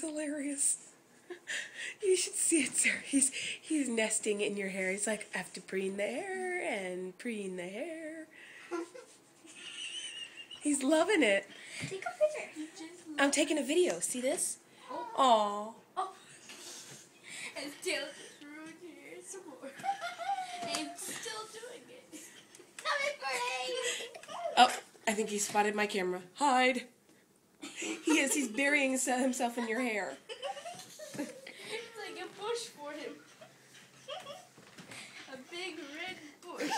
hilarious. You should see it, Sarah. He's nesting in your hair. He's like, I have to preen the hair and preen the hair. He's loving it. Take a picture. I'm taking a video. See this? Oh. Oh. And still just ruined your hair some more. And still doing it. Coming for you. Oh, I think he spotted my camera. Hide. He is. He's burying himself in your hair. It's like a bush for him. A big red bush.